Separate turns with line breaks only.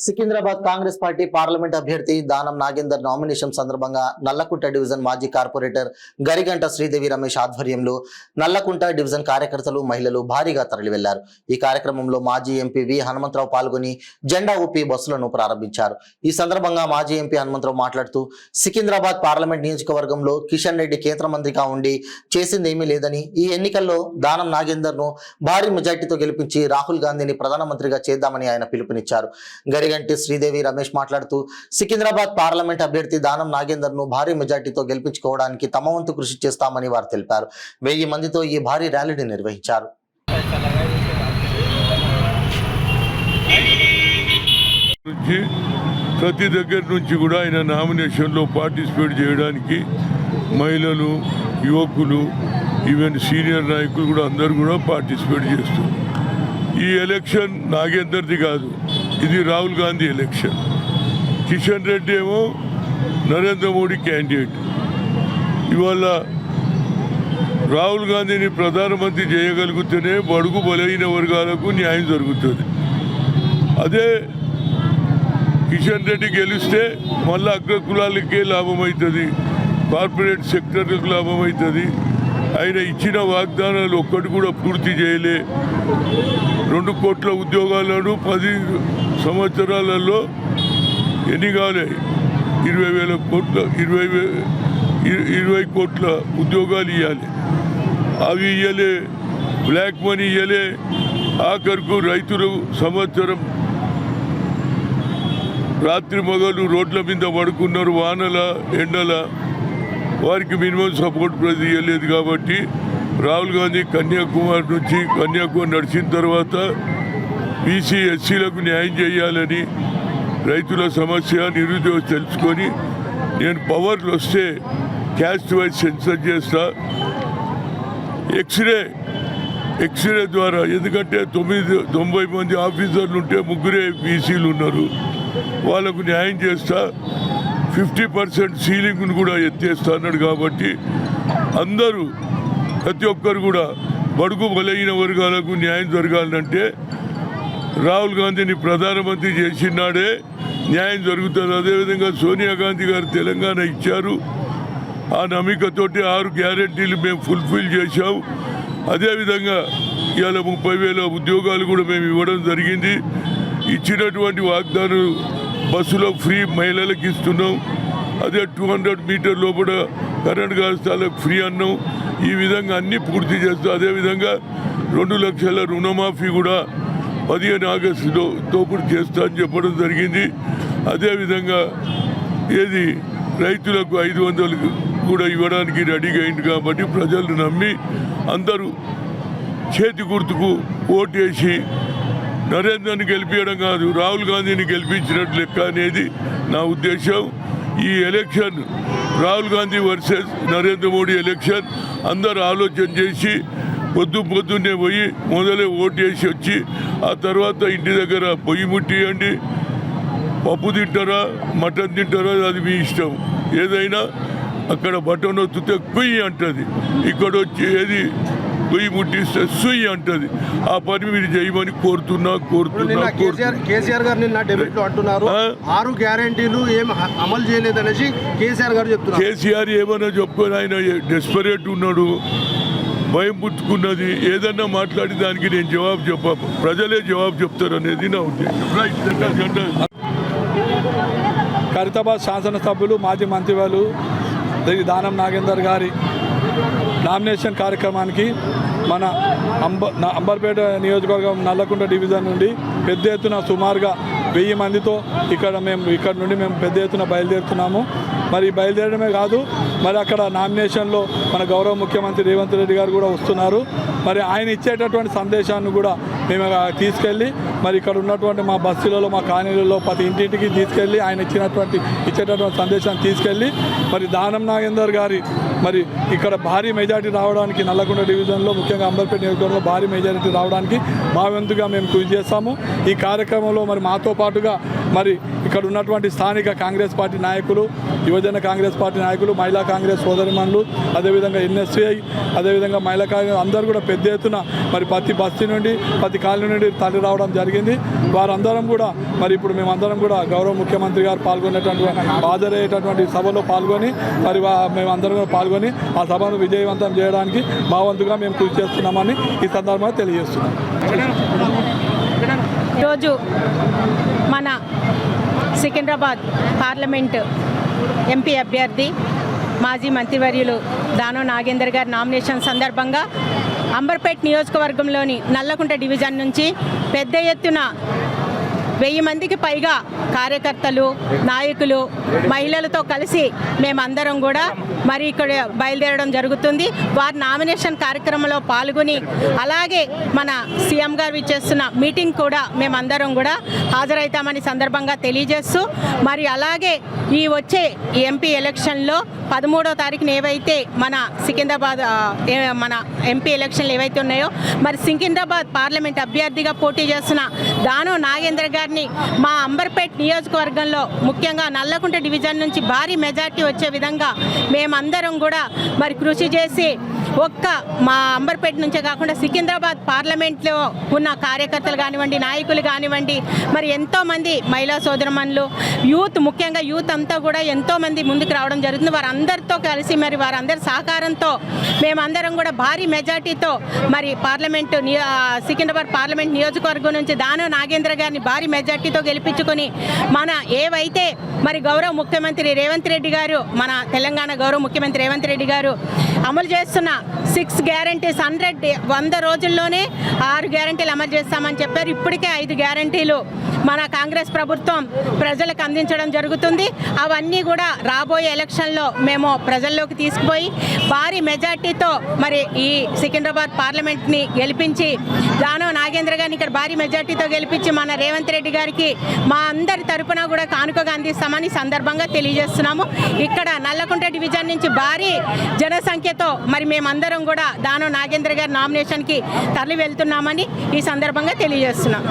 Secunderabad Congress party parliament అభ్యర్థి Danam Nagender nomination సందర్భంగా Nallakunta division మాజీ కార్పొరేటర్ గరిగంట శ్రీదేవి రమేష్ ఆధ్వర్యంలో నల్లకుంట డివిజన్ కార్యకర్తలు మహిళలు భారీగా తరలివెళ్లారు. ఈ కార్యక్రమంలో మాజీ ఎంపీ వి హనుమంతరావు పాల్గొని జెండా ఊపి బస్సులను ప్రారంభించారు. ఈ సందర్భంగా మాజీ ఎంపీ హనుమంతరావు మాట్లాడుతూ సికింద్రాబాద్ పార్లమెంట్ నియోజకవర్గంలో కిషన్ రెడ్డి కేంద్ర మంత్రిగా ఉండి చేసిందేమీ లేదని, ఈ ఎన్నికల్లో దానం నాగేందర్ ను భారీ మెజార్టీతో గెలిపించి రాహుల్ గాంధీని ప్రధానమంత్రిగా చేద్దామని ఆయన పిలుపునిచ్చారు. గరిగంటి శ్రీదేవి రమేష్ మాట్లాడుతూ సికింద్రాబాద్ పార్లమెంట్ అభ్యర్థి దానం నాగేందర్ ను భారీ మెజార్టీతో గెలిపించుకోవడానికి తమ వంతు కృషి చేస్తామని వారు తెలిపారు. 1000 మందితో ఈ భారీ ర్యాలీని నిర్వహించారు.
ప్రతి దగ్గర నుంచి కూడా ఆయన నామినేషన్లో పార్టిసిపేట్ చేయడానికి మహిళలు, యువకులు, ఈవెన్ సీనియర్ నాయకులు కూడా అందరూ కూడా పార్టిసిపేట్ చేస్తారు. ఈ ఎలక్షన్ నాగేందర్ది కాదు, ఇది రాహుల్ గాంధీ ఎలక్షన్. కిషన్ రెడ్డి ఏమో నరేంద్ర మోడీ క్యాండిడేట్. ఇవాళ రాహుల్ గాంధీని ప్రధానమంత్రి చేయగలిగితేనే బడుగు బలహీన వర్గాలకు న్యాయం జరుగుతుంది. అదే కిషన్ రెడ్డి గెలిస్తే మళ్ళీ అగ్ర కులాలకే లాభం అవుతుంది, కార్పొరేట్ సెక్టర్లకు లాభం అవుతుంది. ఆయన ఇచ్చిన వాగ్దానాలు ఒక్కటి కూడా పూర్తి చేయలే. 2 కోట్ల ఉద్యోగాలను 10 సంవత్సరాలలో ఎన్ని కాలే? 20,000 కోట్ల 20 కోట్ల ఉద్యోగాలు ఇవ్వాలి. అవి ఇవ్వలే, బ్లాక్ మనీ ఇవ్వలే. ఆఖరుకు రైతులు సంవత్సరం రాత్రి మగలు రోడ్ల మీద పడుకున్నారు, వానల ఎండల. వారికి మినిమం సపోర్ట్ ప్రతి ఇవ్వలేదు. కాబట్టి రాహుల్ గాంధీ కన్యాకుమారి నుంచి కన్యాకుమారి నడిచిన తర్వాత బీసీ ఎస్సీలకు న్యాయం చేయాలని, రైతుల సమస్య నిరుద్యోగ తెలుసుకొని నేను పవర్లు వస్తే క్యాస్ట్ వైజ్ సెన్సర్ చేస్తా, ఎక్స్రే ద్వారా. ఎందుకంటే 90 మంది ఆఫీసర్లు ఉంటే 3 బీసీలు ఉన్నారు, వాళ్ళకు న్యాయం చేస్తా. 50% సీలింగ్ను కూడా ఎత్తేస్తా అన్నాడు. కాబట్టి అందరూ ప్రతి ఒక్కరు కూడా బడుగు బలహీన వర్గాలకు న్యాయం జరగాలంటే రాహుల్ గాంధీని ప్రధానమంత్రి చేసినాడే న్యాయం జరుగుతుంది. అదేవిధంగా సోనియా గాంధీ గారు తెలంగాణ ఇచ్చారు. ఆ నమ్మికతోటి 6 గ్యారెంటీలు మేము ఫుల్ఫిల్ చేశాం. అదేవిధంగా ఇవాళ 30,000 ఉద్యోగాలు కూడా మేము ఇవ్వడం జరిగింది. ఇచ్చినటువంటి వాగ్దానం బస్సులో ఫ్రీ మహిళలకు ఇస్తున్నాం. అదే 200 మీటర్ లోపల కరెంట్ గాస్తాలకు ఫ్రీ అన్నాం. ఈ విధంగా అన్నీ పూర్తి చేస్తాం. అదేవిధంగా 2 లక్షల రుణమాఫీ కూడా 15 ఆగస్టులో తోపుడు చేస్తా అని చెప్పడం జరిగింది. అదేవిధంగా రైతులకు 500 కూడా ఇవ్వడానికి రెడీగా అయింది. కాబట్టి ప్రజలు నమ్మి అందరూ చేతి గుర్తుకు ఓటేసి నరేంద్రని గెలిపించడం కాదు, రాహుల్ గాంధీని గెలిపించినట్లు లెక్క అనేది నా ఉద్దేశం. ఈ election Rahul Gandhi versus Narendra Modi election. అందరూ ఆలోచన చేసి పొద్దున్నే పోయి మొదలే ఓటు వేసి వచ్చి ఆ తర్వాత ఇంటి దగ్గర పొయ్యి ముట్టియండి. పప్పు తింటారా, మటన్ తింటారా, అది మీ ఇష్టం. ఏదైనా అక్కడ బటన్ వత్తితే కుయ్యి అంటుంది, ఇక్కడ వచ్చి పొయ్యి ముట్టిస్తే సుయ్యి అంటది. ఆ పని మీరు చేయమని కోరుతున్నా.
కేసీఆర్ గారు నిన్న డెబేట్లో అంటున్నారు 6 గ్యారెంటీలు ఏం అమలు చేయలేదనేసి కేసీఆర్ గారు చెప్తున్నారు.
కేసీఆర్ ఏమైనా చెప్పుకొని ఆయన డెస్పరేట్ ఉన్నాడు, భయం పుట్టుకున్నది. ఏదన్నా మాట్లాడి దానికి నేను జవాబు చెప్పాను, ప్రజలే జవాబు చెప్తారు అనేది నా ఉద్దేశం.
ఖైరతాబాద్ శాసనసభ్యులు మాజీ మంత్రివాళ్ళు దానం నాగేందర్ గారి నామినేషన్ కార్యక్రమానికి మన అంబర్పేట నియోజకవర్గం నల్లకుంట డివిజన్ నుండి పెద్ద ఎత్తున సుమారుగా 1000 మందితో ఇక్కడ నుండి మేము పెద్ద ఎత్తున బయలుదేరుతున్నాము. మరి బయలుదేరడమే కాదు, మరి అక్కడ నామినేషన్లో మన గౌరవ ముఖ్యమంత్రి రేవంత్ రెడ్డి గారు కూడా వస్తున్నారు. మరి ఆయన ఇచ్చేటటువంటి సందేశాన్ని కూడా మేము తీసుకెళ్ళి మరి ఇక్కడ ఉన్నటువంటి మా బస్సులలో, మా కాలనీలలో ప్రతి ఇంటింటికి తీసుకెళ్ళి ఆయన ఇచ్చేటటువంటి సందేశాన్ని తీసుకెళ్ళి మరి దానం నాగేందర్ గారి మరి ఇక్కడ భారీ మెజారిటీ రావడానికి నల్లకుంట డివిజన్లో ముఖ్యంగా అంబర్పేట నియోజకవర్గంలో భారీ మెజారిటీ రావడానికి మా వంతుగా మేము కృషి చేస్తాము. ఈ కార్యక్రమంలో మరి మాతో పాటుగా మరి ఇక్కడ ఉన్నటువంటి స్థానిక కాంగ్రెస్ పార్టీ నాయకులు, యువజన కాంగ్రెస్ పార్టీ నాయకులు, మహిళా కాంగ్రెస్ సోదరిమణులు, అదేవిధంగా ఎన్ఎస్సిఐ, అదేవిధంగా మహిళా కాంగ్రెస్ అందరూ కూడా పెద్ద ఎత్తున మరి ప్రతి బస్తీ నుండి ప్రతి కాలనీ నుండి తరలి రావడం జరిగింది. వారందరం కూడా మరి ఇప్పుడు మేమందరం కూడా గౌరవ ముఖ్యమంత్రి గారు పాల్గొనేటువంటి హాజరయ్యేటటువంటి సభలో పాల్గొని మరి మేమందరం కూడా పాల్గొని ఆ సభను విజయవంతం చేయడానికి మా వంతుగా మేము కృషి చేస్తున్నామని ఈ సందర్భంగా తెలియజేస్తున్నాం.
ఈరోజు మన సికింద్రాబాద్ పార్లమెంట్ ఎంపీ అభ్యర్థి మాజీ మంత్రివర్యులు దానం నాగేందర్ గారి నామినేషన్ సందర్భంగా అంబర్పేట్ నియోజకవర్గంలోని నల్లకుంట డివిజన్ నుంచి పెద్ద ఎత్తున 1000 మందికి పైగా కార్యకర్తలు, నాయకులు, మహిళలతో కలిసి మేమందరం కూడా మరి ఇక్కడ బయలుదేరడం జరుగుతుంది. వారి నామినేషన్ కార్యక్రమంలో పాల్గొని అలాగే మన సీఎం గారు ఇచ్చేస్తున్న మీటింగ్ కూడా మేమందరం కూడా హాజరవుతామని సందర్భంగా తెలియజేస్తూ మరి అలాగే ఈ వచ్చే ఎంపీ ఎలక్షన్లో 13వ తారీఖున ఏవైతే మన సికింద్రాబాద్ మన ఎంపీ ఎలక్షన్లు ఏవైతే ఉన్నాయో మరి సికింద్రాబాద్ పార్లమెంట్ అభ్యర్థిగా పోటీ చేస్తున్న దానం నాగేంద్ర గారిని మా అంబర్పేట్ నియోజకవర్గంలో ముఖ్యంగా నల్లకుంట డివిజన్ నుంచి భారీ మెజార్టీ వచ్చే విధంగా మేమందరం కూడా మరి కృషి చేసి ఒక్క మా అంబర్పేట నుంచే కాకుండా సికింద్రాబాద్ పార్లమెంట్లో ఉన్న కార్యకర్తలు కానివ్వండి, నాయకులు కానివ్వండి, మరి ఎంతోమంది మహిళా సోదరమణులు, యూత్, ముఖ్యంగా యూత్ అంతా కూడా ఎంతోమంది ముందుకు రావడం జరుగుతుంది. వారందరితో కలిసి మరి వారందరి సహకారంతో మేమందరం కూడా భారీ మెజార్టీతో మరి సికింద్రాబాద్ పార్లమెంట్ నియోజకవర్గం నుంచి దానం నాగేంద్ర గారిని భారీ మెజార్టీతో గెలిపించుకొని మన ఏవైతే మరి గౌరవ ముఖ్యమంత్రి రేవంత్ రెడ్డి గారు, మన తెలంగాణ గౌరవ ముఖ్యమంత్రి రేవంత్ రెడ్డి గారు అమలు చేస్తున్న 6 గ్యారంటీస్ 100 రోజుల్లోనే 6 గ్యారంటీలు అమలు చేస్తామని చెప్పారు. ఇప్పటికే 5 గ్యారంటీలు మన కాంగ్రెస్ ప్రభుత్వం ప్రజలకు అందించడం జరుగుతుంది. అవన్నీ కూడా రాబోయే ఎలక్షన్లో మేము ప్రజల్లోకి తీసుకుపోయి భారీ మెజార్టీతో మరి ఈ సికింద్రాబాద్ పార్లమెంట్ని గెలిపించి దానం నాగేంద్ర గారిని ఇక్కడ భారీ మెజార్టీతో గెలిపించి మన రేవంత్ రెడ్డి గారికి మా అందరి తరపున కూడా కానుకగా అందిస్తామని సందర్భంగా తెలియజేస్తున్నాము. ఇక్కడ నల్లకుంట డివిజన్ నుంచి భారీ జనసంఖ్యతో మరి మేమందరం కూడా దానం నాగేంద్ర గారి నామినేషన్కి తరలి వెళ్తున్నామని ఈ సందర్భంగా తెలియజేస్తున్నాం.